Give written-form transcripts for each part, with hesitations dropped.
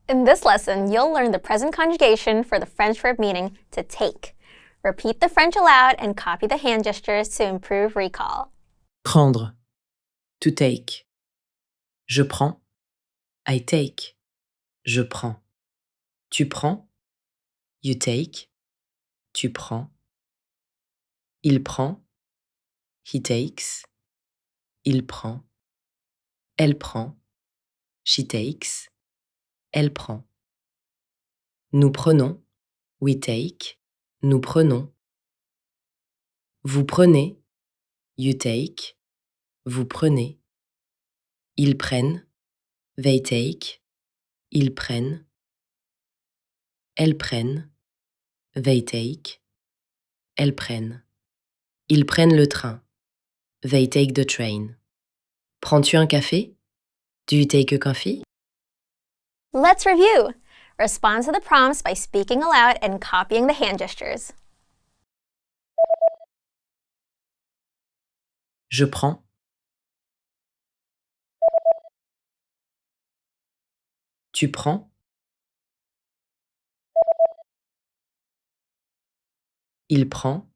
In this lesson, you'll learn the present conjugation for the French verb meaning to take. Repeat the French aloud and copy the hand gestures to improve recall. Prendre. To take. Je prends. I take. Je prends. Tu prends. You take. Tu prends. Il prend. He takes. Il prend. Elle prend. She takes. Elle prend. Nous prenons. We take. Nous prenons. Vous prenez. You take. Vous prenez. Ils prennent. They take. Ils prennent. Elles prennent. They take. Elles prennent. Ils prennent le train. They take the train. Prends-tu un café? Do you take a coffee? Let's review. Respond to the prompts by speaking aloud and copying the hand gestures. Je prends. Tu prends. Il prend.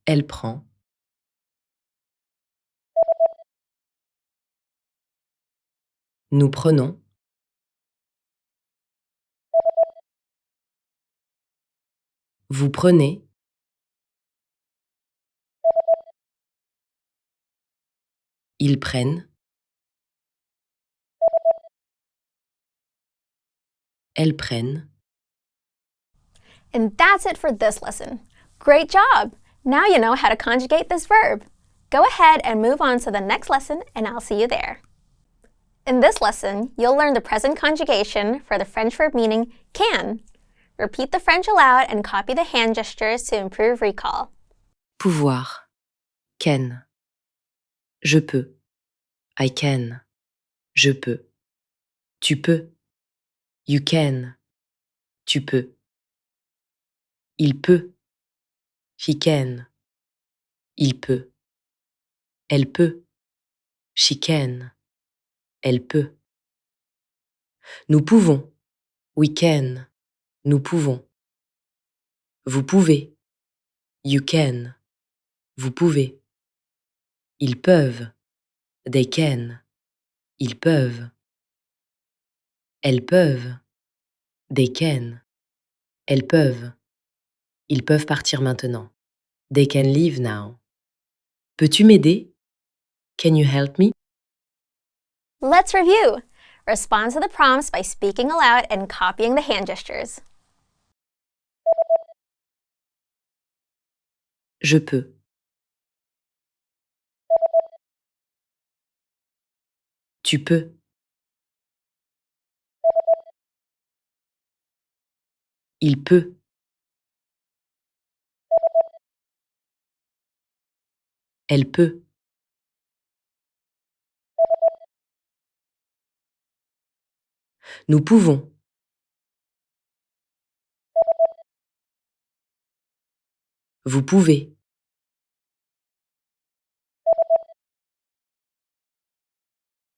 Elle prend. Nous prenons. Vous prenez. Ils prennent. Elles prennent. And that's it for this lesson. Great job! Now you know how to conjugate this verb. Go ahead and move on to the next lesson, and I'll see you there. In this lesson, you'll learn the present conjugation for the French verb meaning can. Repeat the French aloud and copy the hand gestures to improve recall. Pouvoir. Can. Je peux. I can. Je peux. Tu peux. You can. Tu peux. Il peut. He can. Il peut. Elle peut. She can. Elle peut. Nous pouvons. We can. Nous pouvons. Vous pouvez. You can. Vous pouvez. Ils peuvent. They can. Ils peuvent. Elles peuvent. They can. Elles peuvent. Ils peuvent partir maintenant. They can leave now. Peux-tu m'aider? Can you help me? Let's review. Respond to the prompts by speaking aloud and copying the hand gestures. Je peux. Tu peux. Il peut. Elle peut. Nous pouvons. Vous pouvez.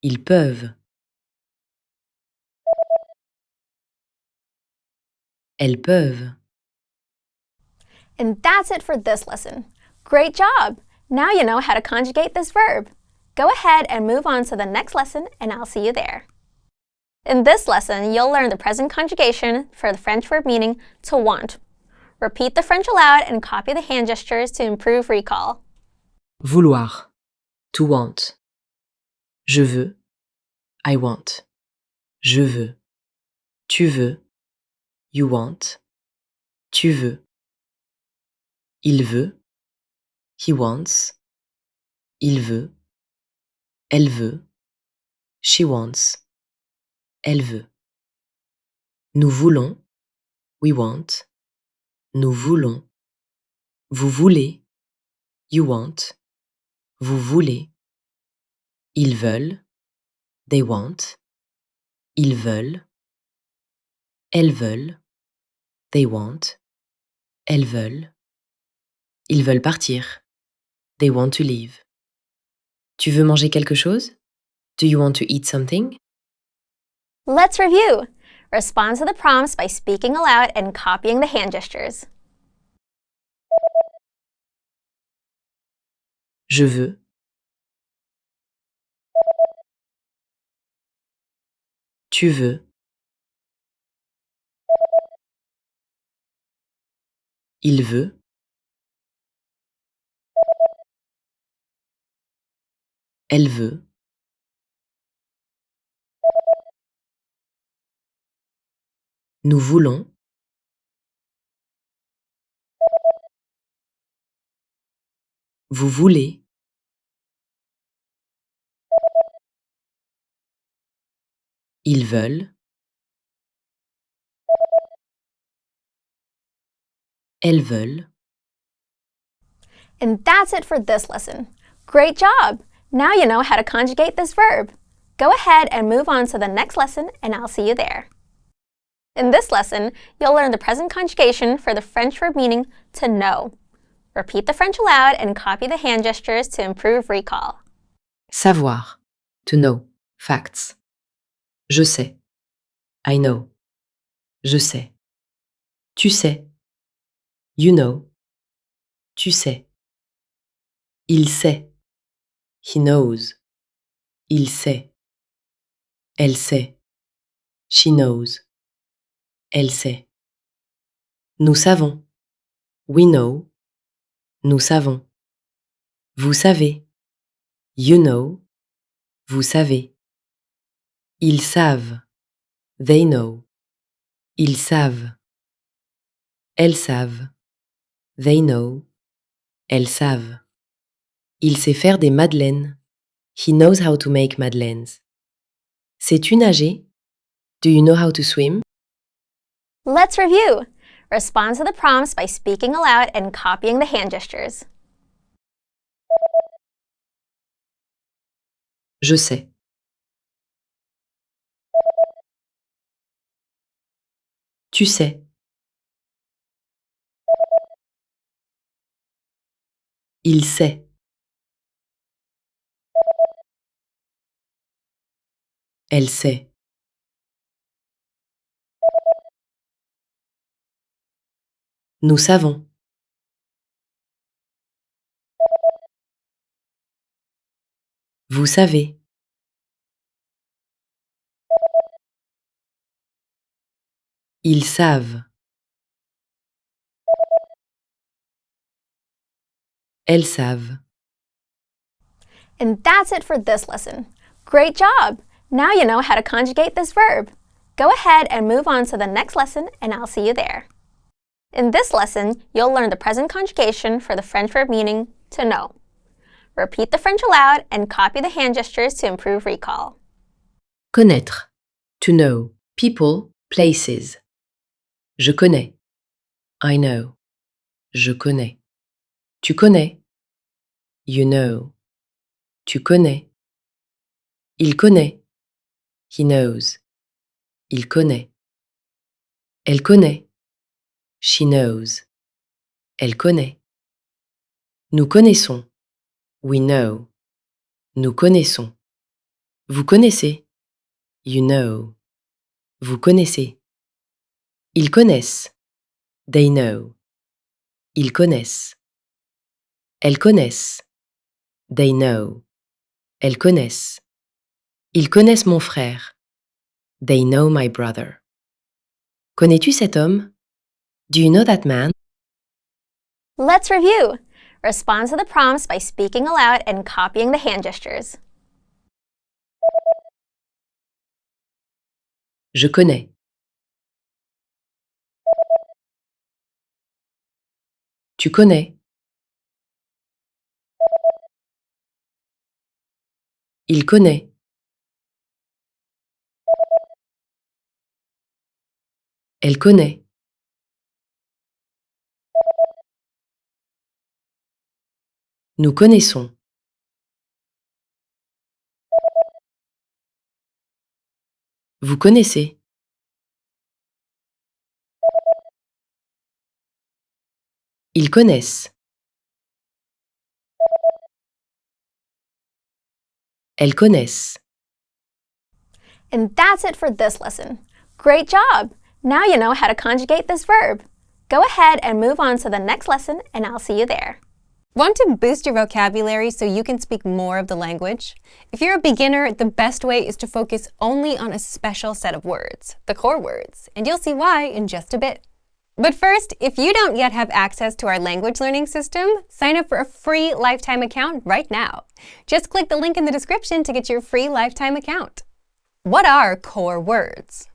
Ils peuvent. Elles peuvent. And that's it for this lesson. Great job! Now you know how to conjugate this verb. Go ahead and move on to the next lesson, and I'll see you there. In this lesson, you'll learn the present conjugation for the French verb meaning to want. Repeat the French aloud and copy the hand gestures to improve recall. Vouloir. To want. Je veux. I want. Je veux. Tu veux. You want. Tu veux. Il veut. He wants. Il veut. Elle veut. She wants. Elle veut. Nous voulons. We want. Nous voulons. Vous voulez. You want. Vous voulez. Ils veulent. They want. Ils veulent. Elles veulent. They want. Elles veulent. Ils veulent partir. They want to leave. Tu veux manger quelque chose? Do you want to eat something? Let's review. Respond to the prompts by speaking aloud and copying the hand gestures. Je veux. Tu veux. Il veut. Elle veut. Nous voulons. Vous voulez. Ils veulent. Elles veulent. And that's it for this lesson. Great job! Now you know how to conjugate this verb. Go ahead and move on to the next lesson, and I'll see you there. In this lesson, you'll learn the present conjugation for the French verb meaning to know. Repeat the French aloud and copy the hand gestures to improve recall. Savoir. To know. Facts. Je sais. I know. Je sais. Tu sais. You know. Tu sais. Il sait. He knows. Il sait. Elle sait. She knows. Elle sait. Nous savons. We know. Nous savons. Vous savez. You know. Vous savez. Ils savent. They know. Ils savent. Elles savent. They know. Elles savent. Il sait faire des madeleines. He knows how to make madeleines. Sais-tu nager? Do you know how to swim? Let's review. Respond to the prompts by speaking aloud and copying the hand gestures. Je sais. Tu sais. Il sait. Elle sait. Nous savons. Vous savez. Ils savent. Elles savent. And that's it for this lesson. Great job! Now you know how to conjugate this verb. Go ahead and move on to the next lesson, and I'll see you there. In this lesson, you'll learn the present conjugation for the French verb meaning to know. Repeat the French aloud and copy the hand gestures to improve recall. Connaître. To know. People, places. Je connais. I know. Je connais. Tu connais. You know. Tu connais. Il connaît. He knows. Il connaît. Elle connaît. She knows. Elle connaît. Nous connaissons. We know. Nous connaissons. Vous connaissez. You know. Vous connaissez. Ils connaissent. They know. Ils connaissent. Elles connaissent. They know. Elles connaissent. Ils connaissent mon frère. They know my brother. Connais-tu cet homme? Do you know that man? Let's review. Respond to the prompts by speaking aloud and copying the hand gestures. Je connais. Tu connais. Il connaît. Elle connaît. Nous connaissons. Vous connaissez. Ils connaissent. Elles connaissent. And that's it for this lesson. Great job! Now you know how to conjugate this verb. Go ahead and move on to the next lesson, and I'll see you there. Want to boost your vocabulary so you can speak more of the language? If you're a beginner, the best way is to focus only on a special set of words, the core words, and you'll see why in just a bit. But first, if you don't yet have access to our language learning system, sign up for a free lifetime account right now. Just click the link in the description to get your free lifetime account. What are core words?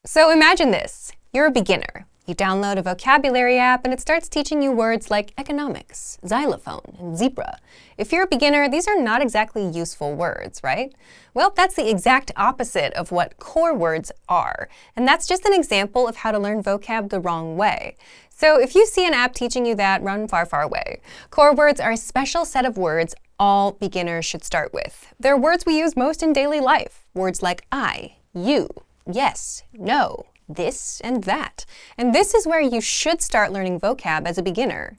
So imagine this. You're a beginner. You download a vocabulary app and it starts teaching you words like economics, xylophone, and zebra. If you're a beginner, these are not exactly useful words, right? Well, that's the exact opposite of what core words are. And that's just an example of how to learn vocab the wrong way. So if you see an app teaching you that, run far, far away. Core words are a special set of words all beginners should start with. They're words we use most in daily life. Words like I, you, yes, no, this, and that. And this is where you should start learning vocab as a beginner.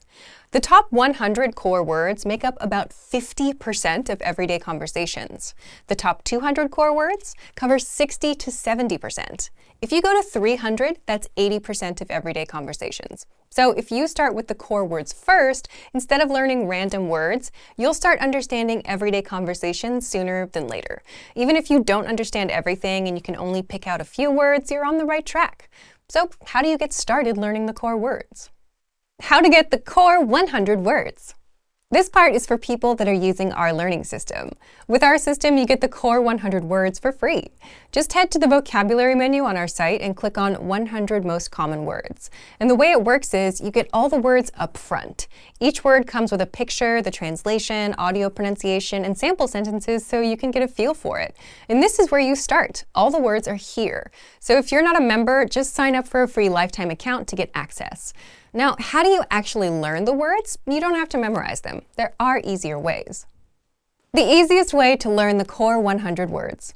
The top 100 core words make up about 50% of everyday conversations. The top 200 core words cover 60 to 70%. If you go to 300, that's 80% of everyday conversations. So if you start with the core words first, instead of learning random words, you'll start understanding everyday conversations sooner than later. Even if you don't understand everything and you can only pick out a few words, you're on the right track. So how do you get started learning the core words? How to get the core 100 words. This part is for people that are using our learning system. With our system, you get the core 100 words for free. Just head to the vocabulary menu on our site and click on 100 most common words. And the way it works is you get all the words up front. Each word comes with a picture, the translation, audio pronunciation, and sample sentences so you can get a feel for it. And this is where you start. All the words are here. So if you're not a member, just sign up for a free lifetime account to get access. Now, how do you actually learn the words? You don't have to memorize them. There are easier ways. The easiest way to learn the core 100 words.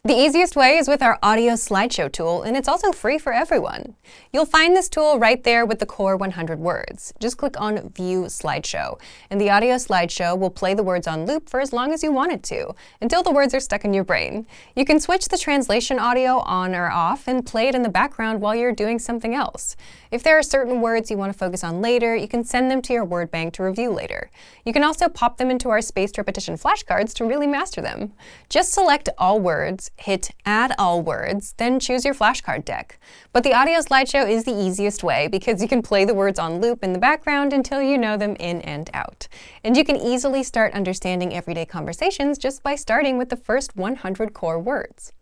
The easiest way is with our audio slideshow tool, and it's also free for everyone. You'll find this tool right there with the core 100 words. Just click on View Slideshow, and the audio slideshow will play the words on loop for as long as you want it to, until the words are stuck in your brain. You can switch the translation audio on or off and play it in the background while you're doing something else. If there are certain words you want to focus on later, you can send them to your word bank to review later. You can also pop them into our spaced repetition flashcards to really master them. Just select all words, hit Add All Words, then choose your flashcard deck. But the audio slideshow is the easiest way because you can play the words on loop in the background until you know them in and out. And you can easily start understanding everyday conversations just by starting with the first 100 core words.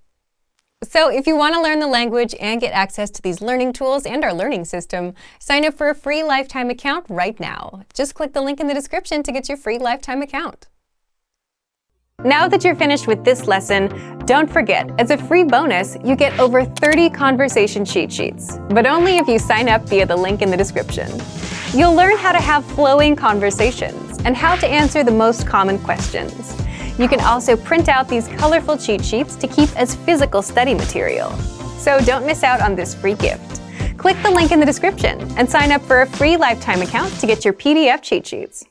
So if you want to learn the language and get access to these learning tools and our learning system, sign up for a free lifetime account right now. Just click the link in the description to get your free lifetime account. Now that you're finished with this lesson, don't forget, as a free bonus, you get over 30 conversation cheat sheets, but only if you sign up via the link in the description. You'll learn how to have flowing conversations and how to answer the most common questions. You can also print out these colorful cheat sheets to keep as physical study material. So don't miss out on this free gift. Click the link in the description and sign up for a free lifetime account to get your PDF cheat sheets.